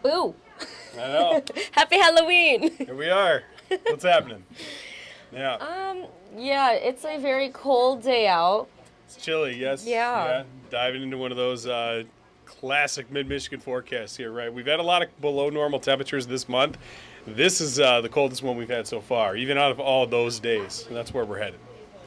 Boo. I know. Happy Halloween. Here we are. What's happening? Yeah. Yeah, it's a very cold day out. It's chilly, yes. Yeah. Diving into one of those classic mid-Michigan forecasts here, right? We've had a lot of below normal temperatures this month. This is the coldest one we've had so far, even out of all those days. And that's where we're headed.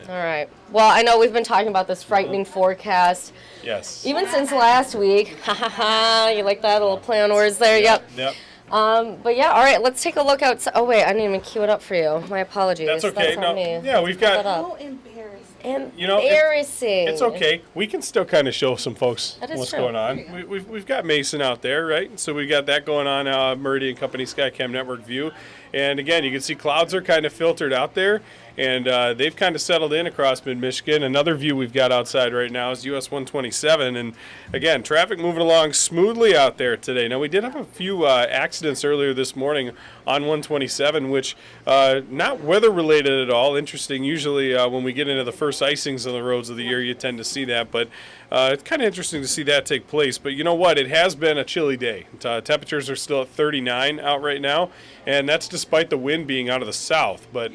All right. Well, I know we've been talking about this frightening forecast. Yes. Even since last week. Ha ha ha. You like that little play on words there? Yep. But yeah, all right, let's take a look outside. Oh, wait, I didn't even cue it up for you. My apologies. That's okay. That's on me. Yeah, we've got. So embarrassing. Embarrassing. It's okay. We can still kind of show some folks That is what's true. going on. We've got Mason out there, right? So we got that going on, Meridian Company Skycam Network View. And again, you can see clouds are kind of filtered out there, and they've kind of settled in across mid-Michigan. Another view we've got outside right now is US 127, and again, traffic moving along smoothly out there today. Now, we did have a few accidents earlier this morning on 127, which not weather-related at all. Interesting. Usually when we get into the first icings on the roads of the year, you tend to see that, but it's kind of interesting to see that take place. But you know what? It has been a chilly day. Temperatures are still at 39 out right now, and that's despite the wind being out of the south. But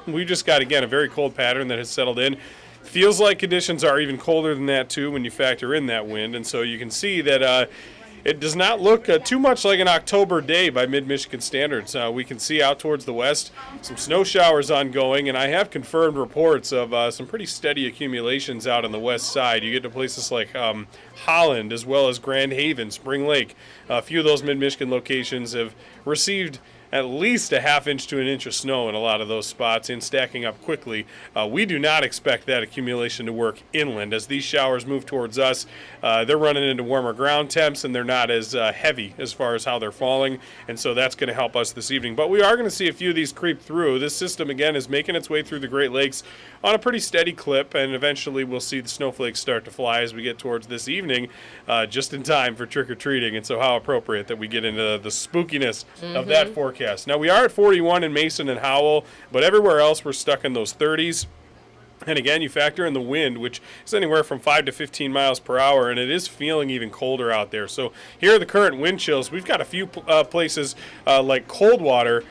we just got, again, a very cold pattern that has settled in. Feels like conditions are even colder than that, too, when you factor in that wind. And so you can see that it does not look too much like an October day by mid-Michigan standards. We can see out towards the west some snow showers ongoing, and I have confirmed reports of some pretty steady accumulations out on the west side. You get to places like Holland as well as Grand Haven, Spring Lake. A few of those mid-Michigan locations have received at least a half inch to an inch of snow in a lot of those spots and stacking up quickly. We do not expect that accumulation to work inland. As these showers move towards us, they're running into warmer ground temps, and they're not as heavy as far as how they're falling, and so that's going to help us this evening. But we are going to see a few of these creep through. This system, again, is making its way through the Great Lakes on a pretty steady clip, and eventually we'll see the snowflakes start to fly as we get towards this evening, just in time for trick-or-treating, and so how appropriate that we get into the spookiness of that forecast. Now, we are at 41 in Mason and Howell, but everywhere else we're stuck in those 30s. And again, you factor in the wind, which is anywhere from 5 to 15 miles per hour, and it is feeling even colder out there. So here are the current wind chills. We've got a few places like Coldwater.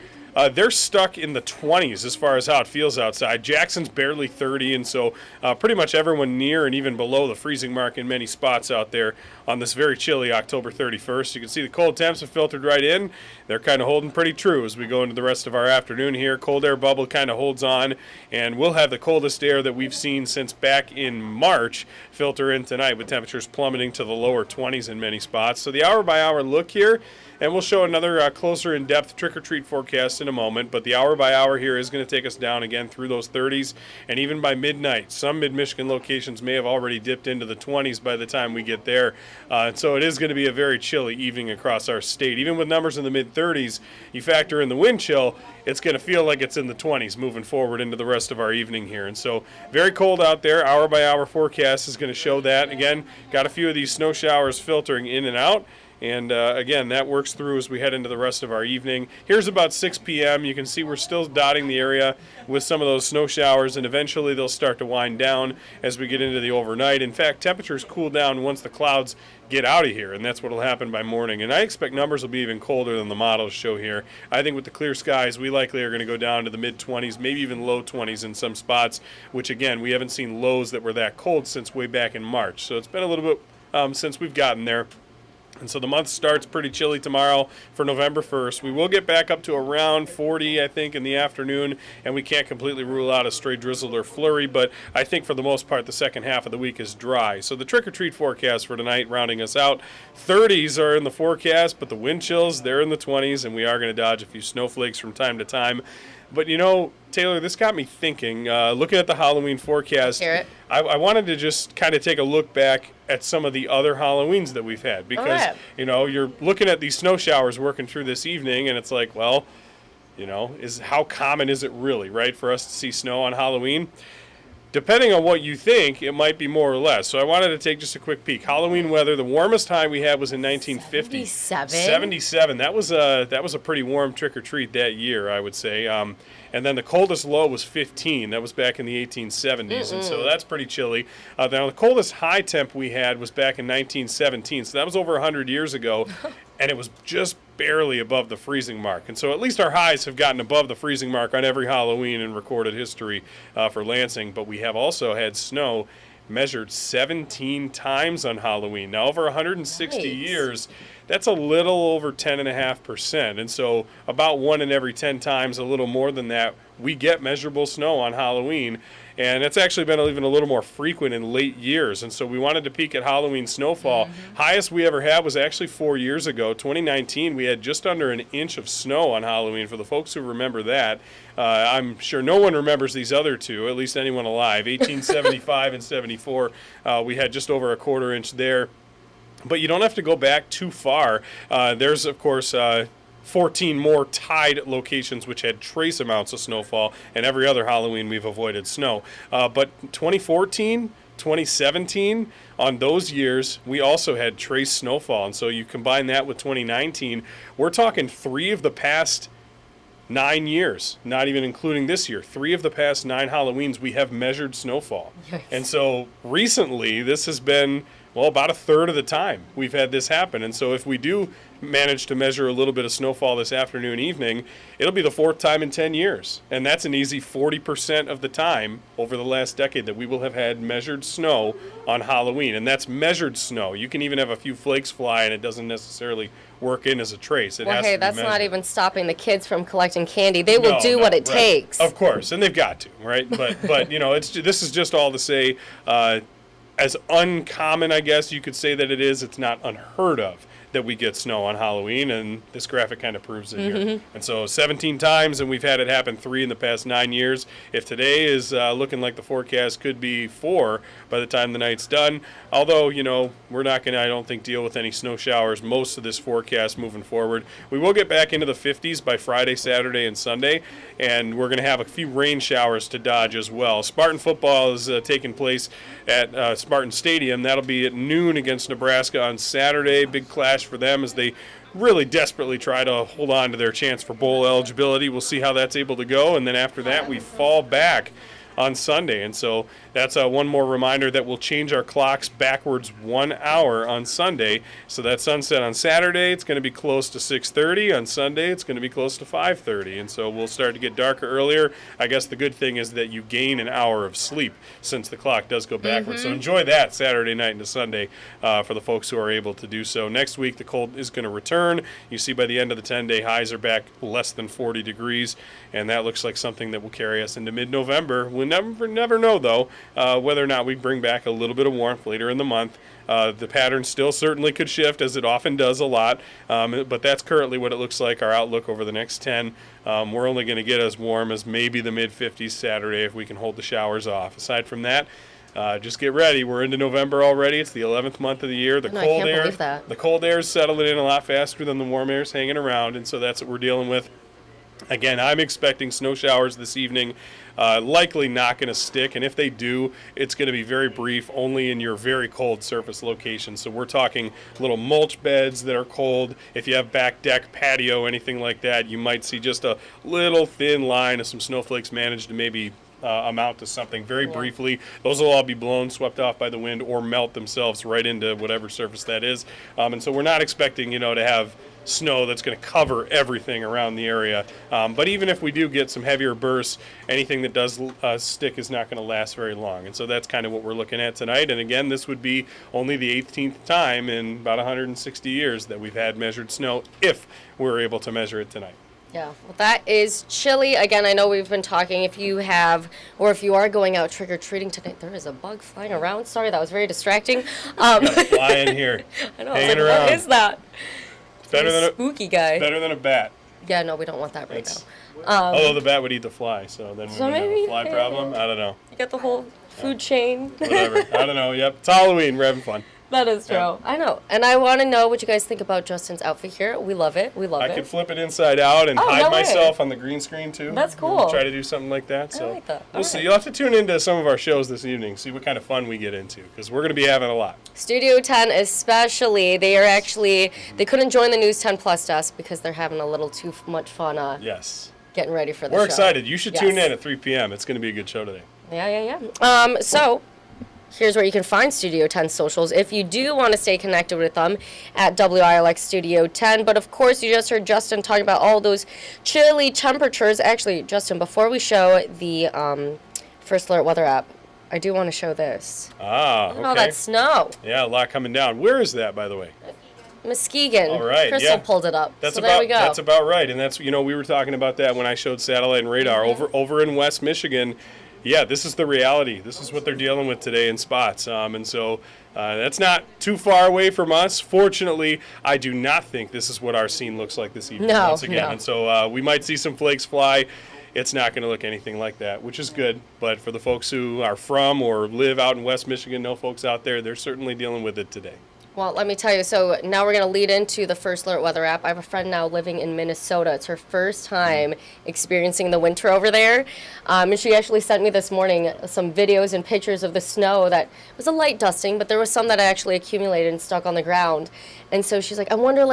They're stuck in the 20s as far as how it feels outside. Jackson's barely 30, and so pretty much everyone near and even below the freezing mark in many spots out there on this very chilly October 31st. You can see the cold temps have filtered right in. They're kind of holding pretty true as we go into the rest of our afternoon here. Cold air bubble kind of holds on, and we'll have the coldest air that we've seen since back in March filter in tonight, with temperatures plummeting to the lower 20s in many spots. So the hour-by-hour look here, and we'll show another closer in-depth trick-or-treat forecast in a moment, but the hour-by-hour here is going to take us down again through those 30s, and even by midnight. Some mid-Michigan locations may have already dipped into the 20s by the time we get there. So it is going to be a very chilly evening across our state. Even with numbers in the mid-30s, you factor in the wind chill, it's going to feel like it's in the 20s moving forward into the rest of our evening here. And so very cold out there. Hour-by-hour forecast is going to show that. Again, got a few of these snow showers filtering in and out. And again, that works through as we head into the rest of our evening. Here's about 6 p.m. You can see we're still dotting the area with some of those snow showers, and eventually they'll start to wind down as we get into the overnight. In fact, temperatures cool down once the clouds get out of here, and that's what will happen by morning. And I expect numbers will be even colder than the models show here. I think with the clear skies, we likely are going to go down to the mid-20s, maybe even low 20s in some spots, which, again, we haven't seen lows that were that cold since way back in March. So it's been a little bit since we've gotten there. And so the month starts pretty chilly tomorrow for November 1st. We will get back up to around 40, I think, in the afternoon, and we can't completely rule out a stray drizzle or flurry, but I think for the most part the second half of the week is dry. So the trick-or-treat forecast for tonight, rounding us out, 30s are in the forecast, but the wind chills, they're in the 20s, and we are going to dodge a few snowflakes from time to time. But, you know, Taylor, this got me thinking, looking at the Halloween forecast, I wanted to just kind of take a look back at some of the other Halloweens that we've had. Because, you know, you're looking at these snow showers working through this evening, and it's like, well, you know, how common is it really, right, for us to see snow on Halloween? Depending on what you think, it might be more or less. So I wanted to take just a quick peek. Halloween weather, the warmest high we had was in 1950. 77. That was a pretty warm trick-or-treat that year, I would say. And then the coldest low was 15. That was back in the 1870s, and so that's pretty chilly. Now, the coldest high temp we had was back in 1917, so that was over 100 years ago. and it was just barely above the freezing mark. And so at least our highs have gotten above the freezing mark on every Halloween in recorded history for Lansing. But we have also had snow measured 17 times on Halloween. Now, over 160 years, that's a little over 10.5%. And so about 1 in every 10 times, a little more than that, we get measurable snow on Halloween. And it's actually been even a little more frequent in late years. And so we wanted to peek at Halloween snowfall. Highest we ever had was actually 4 years ago. 2019, we had just under an inch of snow on Halloween. For the folks who remember that, I'm sure no one remembers these other two, at least anyone alive. 1875 and 74, we had just over a quarter inch there. But you don't have to go back too far. There's, of course, 14 more tied locations which had trace amounts of snowfall, and every other Halloween we've avoided snow. But 2014, 2017, on those years, we also had trace snowfall. And so you combine that with 2019, we're talking 3 of the past 9 years, not even including this year. 3 of the past 9 Halloweens, we have measured snowfall. Yes. And so recently, this has been, well, about a third of the time we've had this happen. And so if we do manage to measure a little bit of snowfall this afternoon, evening, it'll be the 4th time in 10 years. And that's an easy 40% of the time over the last decade that we will have had measured snow on Halloween. And that's measured snow. You can even have a few flakes fly and it doesn't necessarily work in as a trace. It has to be that's measured. not even stopping the kids from collecting candy. They will do what it takes. Of course, and they've got to, right? But you know, this is just all to say, as uncommon, I guess you could say that it is, it's not unheard of that we get snow on Halloween, and this graphic kind of proves it here. And so 17 times, and we've had it happen 3 in the past 9 years. If today is looking like the forecast could be 4 by the time the night's done, although, you know, we're not going to, I don't think, deal with any snow showers most of this forecast moving forward. We will get back into the 50s by Friday, Saturday, and Sunday, and we're going to have a few rain showers to dodge as well. Spartan football is taking place at Spartan Stadium. That'll be at noon against Nebraska on Saturday. Big clash for them as they really desperately try to hold on to their chance for bowl eligibility. We'll see how that's able to go, and then after that we fall back on Sunday. And so that's one more reminder that we'll change our clocks backwards 1 hour on Sunday. So that sunset on Saturday, it's going to be close to 6:30. On Sunday, it's going to be close to 5:30. And so we'll start to get darker earlier. I guess the good thing is that you gain an hour of sleep since the clock does go backwards. So enjoy that Saturday night into Sunday for the folks who are able to do so. Next week, the cold is going to return. You see by the end of the 10-day, highs are back less than 40 degrees. And that looks like something that will carry us into mid-November. We'll never know, though, whether or not we bring back a little bit of warmth later in the month. The pattern still certainly could shift, as it often does a lot, but that's currently what it looks like, our outlook over the next 10. We're only going to get as warm as maybe the mid-50s Saturday if we can hold the showers off. Aside from that, just get ready. We're into November already. It's the 11th month of the year. The cold air is settling in a lot faster than the warm air is hanging around, and so that's what we're dealing with. Again, I'm expecting snow showers this evening, likely not going to stick, and if they do, it's going to be very brief, only in your very cold surface location. So we're talking little mulch beds that are cold. If you have back deck, patio, anything like that, you might see just a little thin line of some snowflakes managed to maybe amount to something very briefly. Those will all be blown, swept off by the wind, or melt themselves right into whatever surface that is. And so we're not expecting, to have snow that's going to cover everything around the area. But even if we do get some heavier bursts, anything that does stick is not going to last very long. And so that's kind of what we're looking at tonight. And again, this would be only the 18th time in about 160 years that we've had measured snow, if we're able to measure it tonight. Yeah, well, that is chilly. Again, I know we've been talking, if you are going out trick-or-treating tonight, there is a bug flying around. Sorry, that was very distracting. Got a fly in here. I know, what is that? Better than a spooky guy. Better than a bat. Yeah, no, we don't want that right now. Although the bat would eat the fly, so then we would have a fly problem. I don't know. You got the whole food chain. Whatever. I don't know. Yep. It's Halloween. We're having fun. That is true. Yeah. I know. And I want to know what you guys think about Justin's outfit here. We love it. I could flip it inside out and hide myself on the green screen, too. That's cool. We'll try to do something like that. So I like that. We'll see. You'll have to tune into some of our shows this evening, see what kind of fun we get into, because we're going to be having a lot. Studio 10 especially. They couldn't join the News 10 Plus desk because they're having a little too much fun getting ready for the show. We're excited. You should tune in at 3 p.m. It's going to be a good show today. Yeah. So, here's where you can find Studio 10 socials if you do want to stay connected with them at WILX Studio 10. But of course, you just heard Justin talking about all those chilly temperatures. Actually, Justin, before we show the First Alert weather app, I do want to show this. Ah, okay. Look at all that snow. Yeah, a lot coming down. Where is that, by the way? Muskegon. All right, Crystal pulled it up. That's so about, there we go. That's about right. And that's, we were talking about that when I showed satellite and radar. Over in West Michigan, yeah, this is the reality. This is what they're dealing with today in spots. And so that's not too far away from us. Fortunately, I do not think this is what our scene looks like this evening once again. No. And so we might see some flakes fly. It's not going to look anything like that, which is good. But for the folks who are from or live out in West Michigan, no folks out there, they're certainly dealing with it today. Well, let me tell you, so now we're going to lead into the First Alert weather app. I have a friend now living in Minnesota. It's her first time experiencing the winter over there. And she actually sent me this morning some videos and pictures of the snow that was a light dusting, but there was some that actually accumulated and stuck on the ground. And so she's like, I wonder,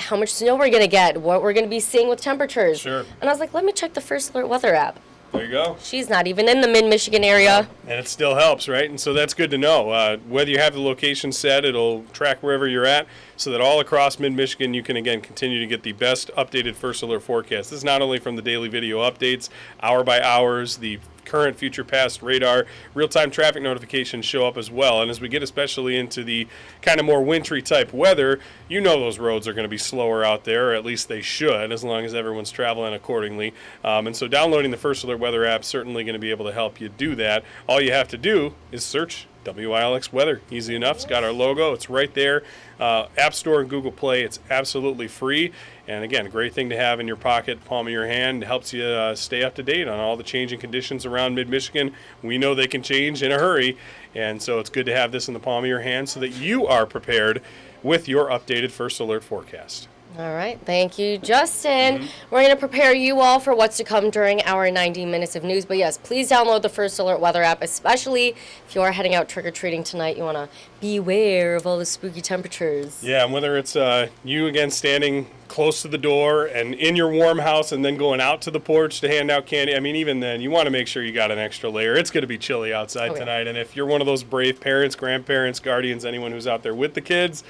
how much snow we're going to get, what we're going to be seeing with temperatures. Sure. And I was like, let me check the First Alert weather app. There you go. She's not even in the mid-Michigan area. And it still helps, right? And so that's good to know. Whether you have the location set, it'll track wherever you're at so that all across mid-Michigan you can, again, continue to get the best updated First Alert forecast. This is not only from the daily video updates, hour by hours, the current, future, past radar, real-time traffic notifications show up as well. And as we get especially into the kind of more wintry type weather, those roads are going to be slower out there, or at least they should, as long as everyone's traveling accordingly. And so downloading the First Alert weather app is certainly going to be able to help you do that. All you have to do is search WILX weather. Easy enough. It's got our logo. It's right there. App Store and Google Play. It's absolutely free. And again, a great thing to have in your pocket, palm of your hand. It helps you stay up to date on all the changing conditions around mid-Michigan. We know they can change in a hurry. And so it's good to have this in the palm of your hand so that you are prepared with your updated First Alert forecast. All right. Thank you, Justin. We're going to prepare you all for what's to come during our 90 minutes of news. But yes, please download the First Alert weather app, especially if you are heading out trick-or-treating tonight. You want to beware of all the spooky temperatures. Yeah, and whether it's you, again, standing close to the door and in your warm house and then going out to the porch to hand out candy. I mean, even then, you want to make sure you got an extra layer. It's going to be chilly outside tonight. And if you're one of those brave parents, grandparents, guardians, anyone who's out there with the kids,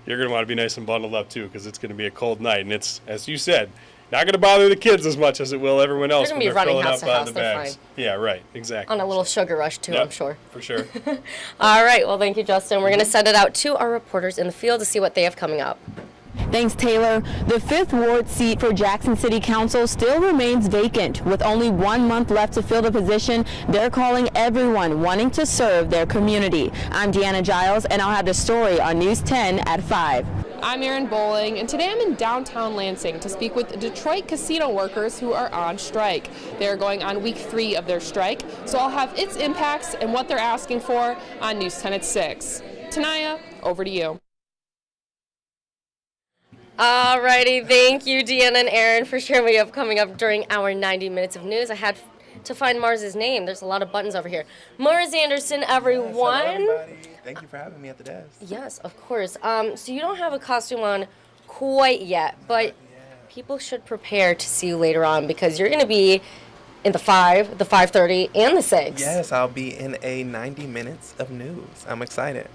you're going to want to be nice and bundled up, too, because it's going to be a cold night. And it's, as you said, not going to bother the kids as much as it will everyone else when they're filling up the bags. Yeah, right. Exactly. On a little sugar rush, too, I'm sure. For sure. All right. Well, thank you, Justin. We're going to send it out to our reporters in the field to see what they have coming up. Thanks, Taylor. The 5th Ward seat for Jackson City Council still remains vacant. With only 1 month left to fill the position, they're calling everyone wanting to serve their community. I'm Deanna Giles, and I'll have the story on News 10 at 5. I'm Erin Bowling, and today I'm in downtown Lansing to speak with Detroit casino workers who are on strike. They're going on week 3 of their strike, so I'll have its impacts and what they're asking for on News 10 at 6. Tanaya, over to you. Alrighty, thank you, Deanna and Aaron, for sharing what you have coming up during our 90 minutes of news. I had to find Mars's name. There's a lot of buttons over here. Mars Anderson, everyone. Yes, hello, everybody. Thank you for having me at the desk. Yes, of course. So you don't have a costume on quite yet, but people should prepare to see you later on because you're going to be in the 5, the 5:30, and the 6. Yes, I'll be in a 90 minutes of news. I'm excited.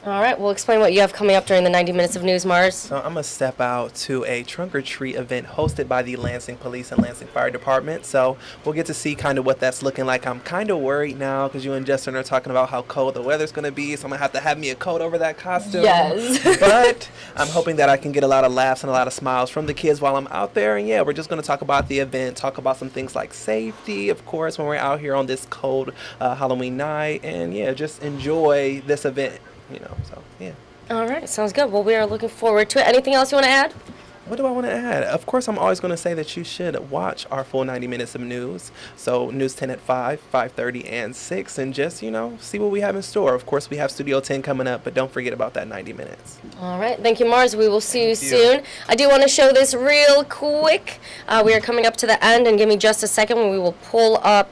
All right, well, explain what you have coming up during the 90 minutes of news, Mars. So I'm going to step out to a trunk or treat event hosted by the Lansing Police and Lansing Fire Department. So we'll get to see kind of what that's looking like. I'm kind of worried now because you and Justin are talking about how cold the weather's going to be. So I'm going to have me a coat over that costume. Yes. But I'm hoping that I can get a lot of laughs and a lot of smiles from the kids while I'm out there. And yeah, we're just going to talk about the event, talk about some things like safety, of course, when we're out here on this cold Halloween night. And yeah, just enjoy this event. So, yeah. All right, sounds good. Well, we are looking forward to it. Anything else you want to add? What do I want to add? Of course, I'm always going to say that you should watch our full 90 minutes of news. So, News 10 at 5, 5:30, and 6, and just, see what we have in store. Of course, we have Studio 10 coming up, but don't forget about that 90 minutes. All right. Thank you, Mars. We will see you soon. I do want to show this real quick. We are coming up to the end, and give me just a second when we will pull up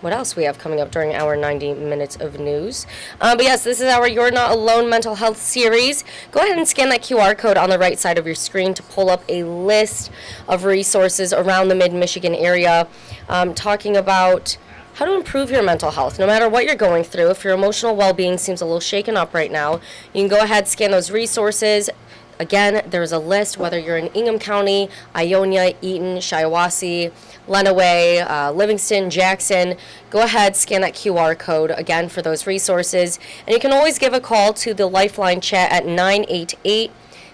what else we have coming up during our 90 minutes of news. But yes, this is our You're Not Alone mental health series. Go ahead and scan that QR code on the right side of your screen to pull up a list of resources around the mid-Michigan area talking about how to improve your mental health. No matter what you're going through, if your emotional well-being seems a little shaken up right now, you can go ahead, scan those resources. Again, there's a list, whether you're in Ingham County, Ionia, Eaton, Shiawassee, Lenawee, Livingston, Jackson. Go ahead, scan that QR code again for those resources. And you can always give a call to the Lifeline chat at 988.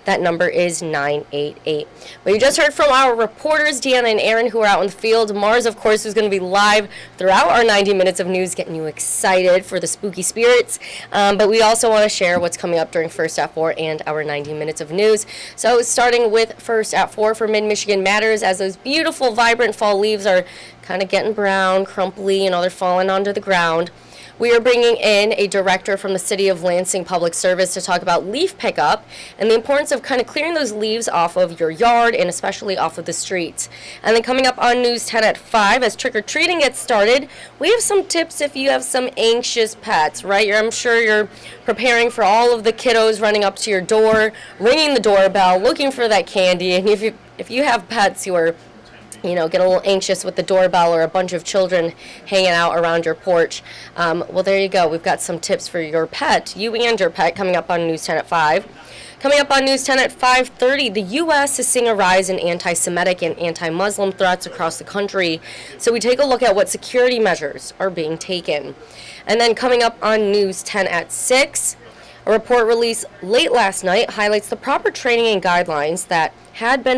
That number is 988. But you just heard from our reporters, Deanna and Aaron, who are out in the field. Mars, of course, is going to be live throughout our 90 minutes of news, getting you excited for the spooky spirits. But we also want to share what's coming up during First at 4 and our 90 minutes of news. So starting with First at 4 for Mid-Michigan Matters, as those beautiful, vibrant fall leaves are kind of getting brown, crumply, they're falling onto the ground. We are bringing in a director from the City of Lansing Public Service to talk about leaf pickup and the importance of kind of clearing those leaves off of your yard and especially off of the streets. And then coming up on News 10 at 5, as trick-or-treating gets started, we have some tips if you have some anxious pets, right? I'm sure you're preparing for all of the kiddos running up to your door, ringing the doorbell, looking for that candy. And if you have pets who are get a little anxious with the doorbell or a bunch of children hanging out around your porch. Well, there you go. We've got some tips for your pet, you and your pet, coming up on News 10 at 5. Coming up on News 10 at 5:30, the U.S. is seeing a rise in anti-Semitic and anti-Muslim threats across the country. So we take a look at what security measures are being taken. And then coming up on News 10 at 6, a report released late last night highlights the proper training and guidelines that had they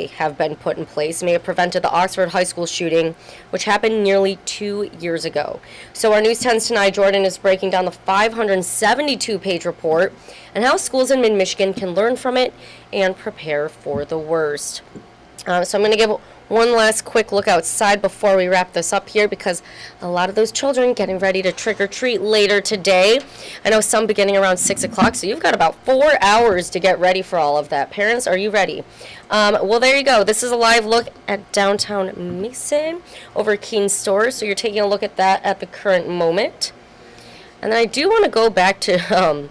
have been put in place, may have prevented the Oxford High School shooting, which happened nearly 2 years ago. So our News 10's tonight, Jordan is breaking down the 572-page report and how schools in mid-Michigan can learn from it and prepare for the worst. So I'm going to give one last quick look outside before we wrap this up here, because a lot of those children getting ready to trick-or-treat later today. I know some beginning around 6 o'clock, so you've got about 4 hours to get ready for all of that. Parents, are you ready? Well, there you go. This is a live look at downtown Mason over at Keen's store, so you're taking a look at that at the current moment. And then I do want to go back to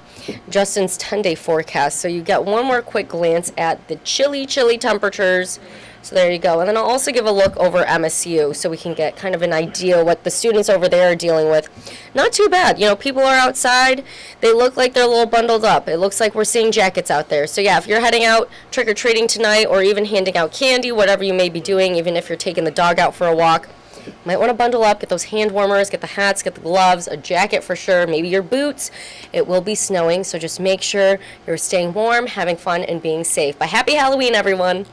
Justin's 10-day forecast, so you get one more quick glance at the chilly temperatures. So there you go. And then I'll also give a look over MSU so we can get kind of an idea what the students over there are dealing with. Not too bad. People are outside. They look like they're a little bundled up. It looks like we're seeing jackets out there. So yeah, if you're heading out trick-or-treating tonight or even handing out candy, whatever you may be doing, even if you're taking the dog out for a walk, you might want to bundle up, get those hand warmers, get the hats, get the gloves, a jacket for sure, maybe your boots. It will be snowing, so just make sure you're staying warm, having fun, and being safe. But happy Halloween, everyone.